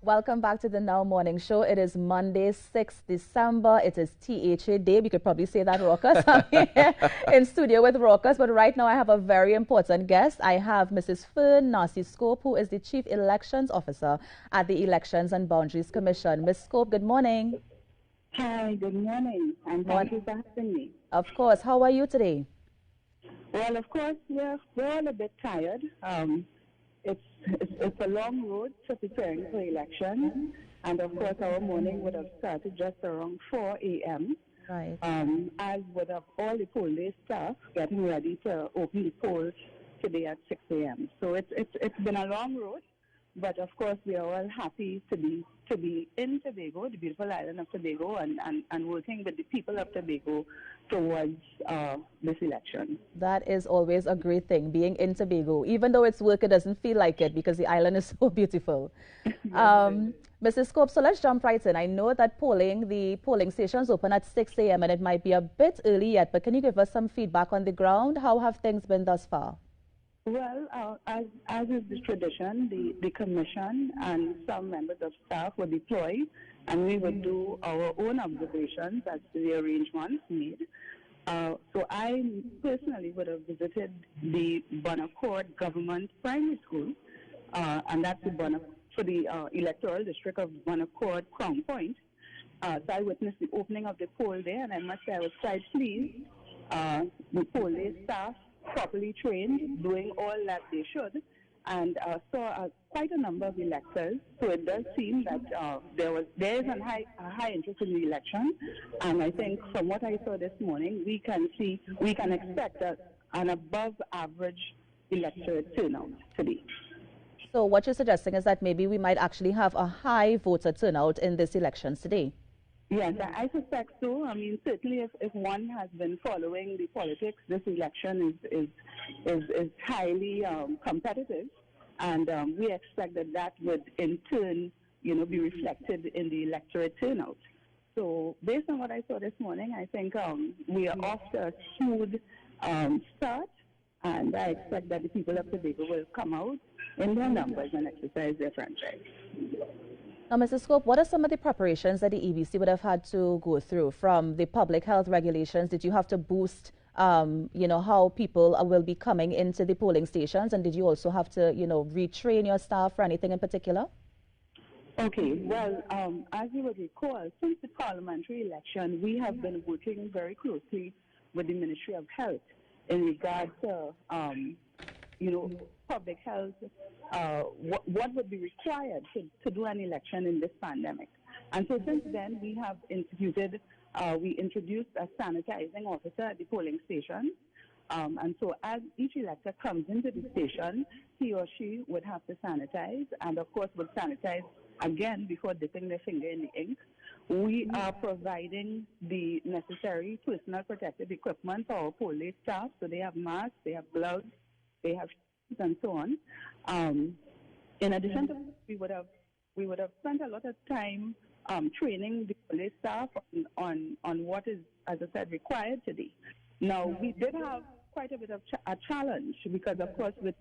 Welcome back to the Now Morning Show. It is Monday, 6th December. It is THA Day. We could probably say that, Raucus. I'm here in studio with Raucus, but right now I have a very important guest. I have Mrs. Fern Narcy Scope, who is the Chief Elections Officer at the Elections and Boundaries Commission. Ms. Scope, good morning. Hi, good morning, and thank you for having me. Of course. How are you today? Well, of course, we're all a bit tired. It's a long road to preparing for election, and of course, our morning would have started just around 4 a.m. Right. As would have all the poll day staff getting ready to open the polls today at 6 a.m. So it's been a long road, but of course, we are all happy to be in Tobago, the beautiful island of Tobago, and working with the people of Tobago towards this election. That is always a great thing, being in Tobago. Even though it's work, it doesn't feel like it because the island is so beautiful. Mrs. Scope, so let's jump right in. I know that the polling stations open at 6 a.m. and it might be a bit early yet, but can you give us some feedback on the ground? How have things been thus far? Well, as is the tradition, the commission and some members of staff were deployed, and we would do our own observations as to the arrangements made. So I personally would have visited the Bonaccord Government Primary School, and that's for the electoral district of Bonaccord Crown Point. So I witnessed the opening of the poll there, and I must say I was quite pleased. The poll day staff properly trained, doing all that they should, and saw quite a number of electors. So it does seem that there is a high interest in the election, and I think from what I saw this morning, we can expect an above average electorate turnout today. So what you're suggesting is that maybe we might actually have a high voter turnout in this elections today. Yes, I suspect so. I mean, certainly if one has been following the politics, this election is highly competitive, and we expect that would in turn, be reflected in the electorate turnout. So based on what I saw this morning, I think we are off to a smooth start, and I expect that the people of Tobago will come out in their numbers and exercise their franchise. Now, Mrs. Scope, what are some of the preparations that the EBC would have had to go through from the public health regulations? Did you have to boost, how people will be coming into the polling stations? And did you also have to, retrain your staff for anything in particular? Okay, well, as you would recall, since the parliamentary election, we have been working very closely with the Ministry of Health in regard to, public health, what would be required to do an election in this pandemic. And so since then, we have we introduced a sanitizing officer at the polling station. And so as each elector comes into the station, he or she would have to sanitize, and of course would sanitize again before dipping their finger in the ink. We are providing the necessary personal protective equipment for our polling staff. So they have masks, they have gloves, they have shoes, and so on. In addition to that, we would have spent a lot of time training the police staff on what is, as I said, required today. Now, we did have quite a bit of a challenge because, of course, with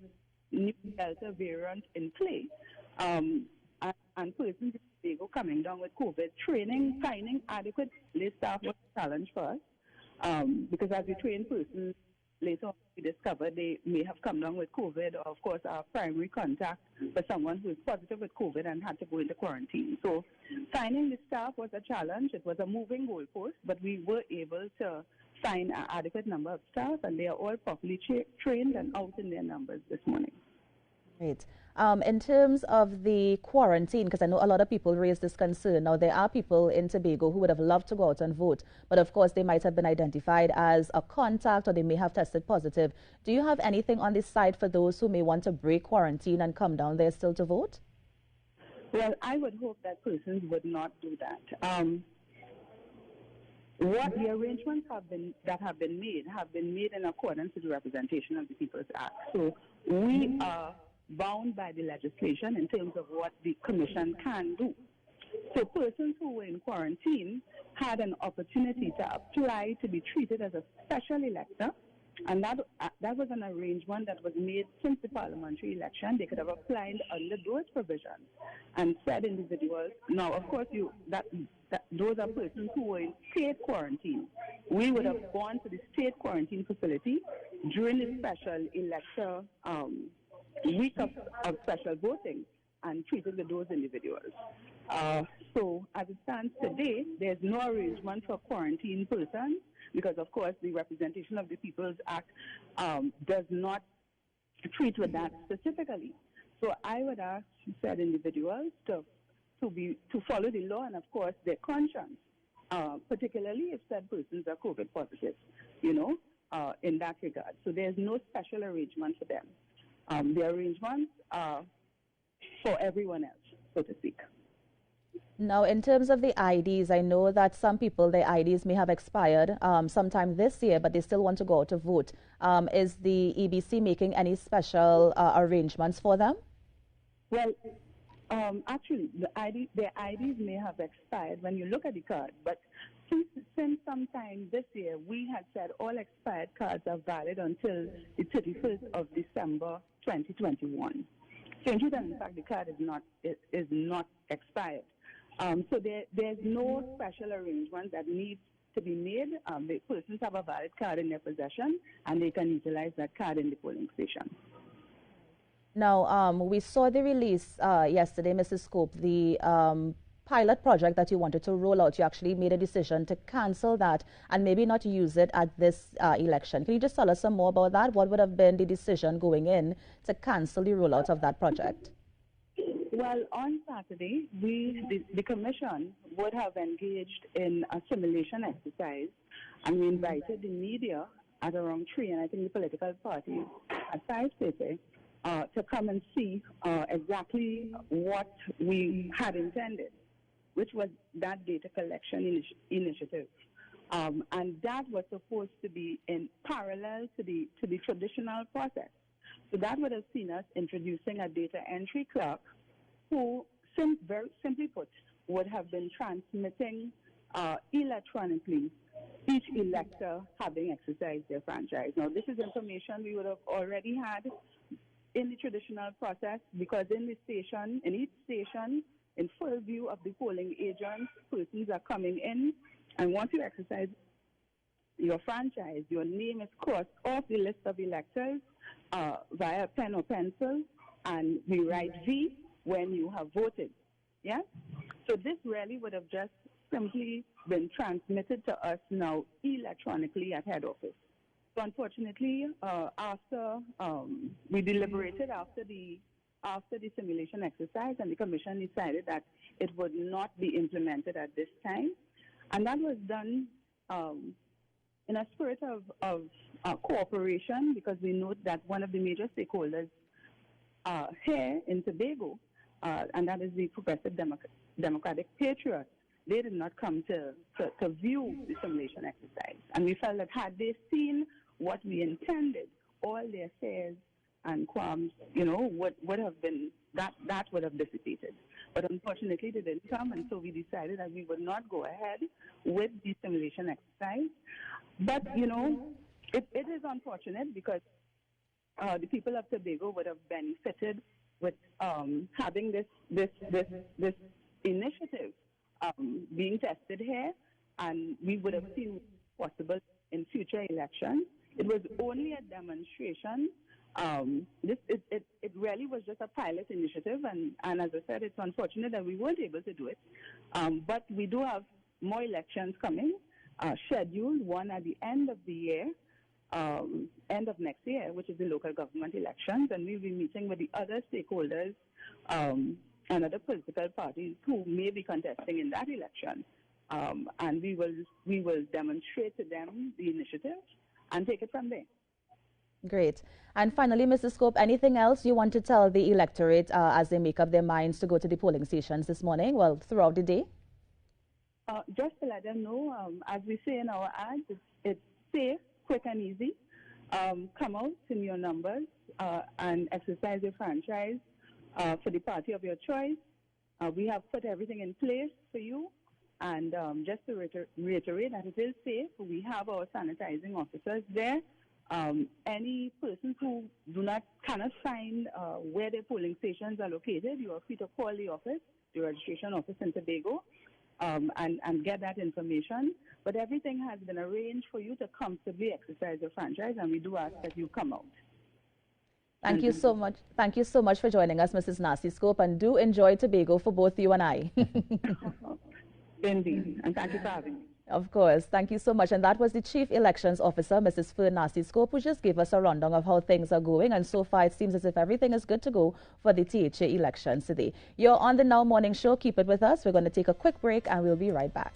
new Delta variant in play, and persons in Tobago coming down with COVID, finding adequate police staff was a challenge for us because as we train persons, later on we discovered they may have come down with COVID, or of course our primary contact for someone who is positive with COVID and had to go into quarantine. So finding the staff was a challenge. It was a moving goalpost, but we were able to find an adequate number of staff, and they are all properly trained and out in their numbers this morning. Great. In terms of the quarantine, because I know a lot of people raise this concern. Now, there are people in Tobago who would have loved to go out and vote, but of course they might have been identified as a contact or they may have tested positive. Do you have anything on this side for those who may want to break quarantine and come down there still to vote? Well, I would hope that persons would not do that. What the arrangements have been made in accordance with the Representation of the People's Act. So we are bound by the legislation in terms of what the Commission can do. So persons who were in quarantine had an opportunity to apply to be treated as a special elector And that was an arrangement that was made since the parliamentary election. They could have applied under those provisions and said individuals. Now, of course, those are persons who were in state quarantine. We would have gone to the state quarantine facility during the special elector week of special voting and treated with those individuals. So as it stands today, there's no arrangement for quarantine persons because, of course, the Representation of the People's Act does not treat with that specifically. So I would ask said individuals to follow the law and, of course, their conscience, particularly if said persons are COVID positive, in that regard. So there's no special arrangement for them. The arrangements are for everyone else, so to speak. Now, in terms of the IDs, I know that some people, their IDs may have expired sometime this year, but they still want to go out to vote. Is the EBC making any special arrangements for them? Well, actually, their IDs may have expired when you look at the card, but since sometime this year, we had said all expired cards are valid until the 31st of December 2021. So in fact, the card is not expired. So there's no special arrangement that needs to be made. The persons have a valid card in their possession, and they can utilize that card in the polling station. Now, we saw the release yesterday, Mrs. Scope, the pilot project that you wanted to roll out. You actually made a decision to cancel that and maybe not use it at this election. Can you just tell us some more about that? What would have been the decision going in to cancel the rollout of that project? Well, on Saturday, the Commission would have engaged in a simulation exercise, and we invited the media at around 3, and I think the political parties at 5:30 to come and see exactly what we had intended, which was that data collection initiative. And that was supposed to be in parallel to the traditional process. So that would have seen us introducing a data entry clerk who, very simply put, would have been transmitting electronically each elector having exercised their franchise. Now, this is information we would have already had in the traditional process because in each station, in full view of the polling agents, persons are coming in, and once you exercise your franchise, your name is crossed off the list of electors via pen or pencil, and we write V when you have voted. Yeah? So this really would have just simply been transmitted to us now electronically at head office. So unfortunately, after we deliberated after the simulation exercise, and the Commission decided that it would not be implemented at this time, and that was done in a spirit of cooperation, because we note that one of the major stakeholders here in Tobago, and that is the Progressive Democratic Patriots, they did not come to view the simulation exercise. And we felt that had they seen what we intended, all their fears and qualms, would have been, that would have dissipated. But unfortunately, they didn't come, and so we decided that we would not go ahead with the simulation exercise. But, it is unfortunate because the people of Tobago would have benefited with having this initiative being tested here, and we would have seen possible in future elections. It was only a demonstration. It really was just a pilot initiative, and as I said, it's unfortunate that we weren't able to do it. But we do have more elections coming, scheduled, one at the end of the year, end of next year, which is the local government elections, and we'll be meeting with the other stakeholders and other political parties who may be contesting in that election. And we will demonstrate to them the initiative and take it from there. Great. And finally, Mrs. Scope, anything else you want to tell the electorate as they make up their minds to go to the polling stations this morning, well, throughout the day? Just to let them know, as we say in our ads, it's safe, quick and easy. Come out in your numbers and exercise your franchise for the party of your choice. We have put everything in place for you. And just to reiterate that it is safe, we have our sanitizing officers there Any persons who cannot find where their polling stations are located, you are free to call the office, the registration office in Tobago, and get that information. But everything has been arranged for you to comfortably exercise your franchise, and we do ask that you come out. Thank you so much. Thank you so much for joining us, Mrs. Nasi Scope, and do enjoy Tobago for both you and I. Indeed, and thank you for having me. Of course. Thank you so much. And that was the Chief Elections Officer, Mrs. Nasi Scope, who just gave us a rundown of how things are going. And so far, it seems as if everything is good to go for the THA elections today. You're on the Now Morning Show. Keep it with us. We're going to take a quick break, and we'll be right back.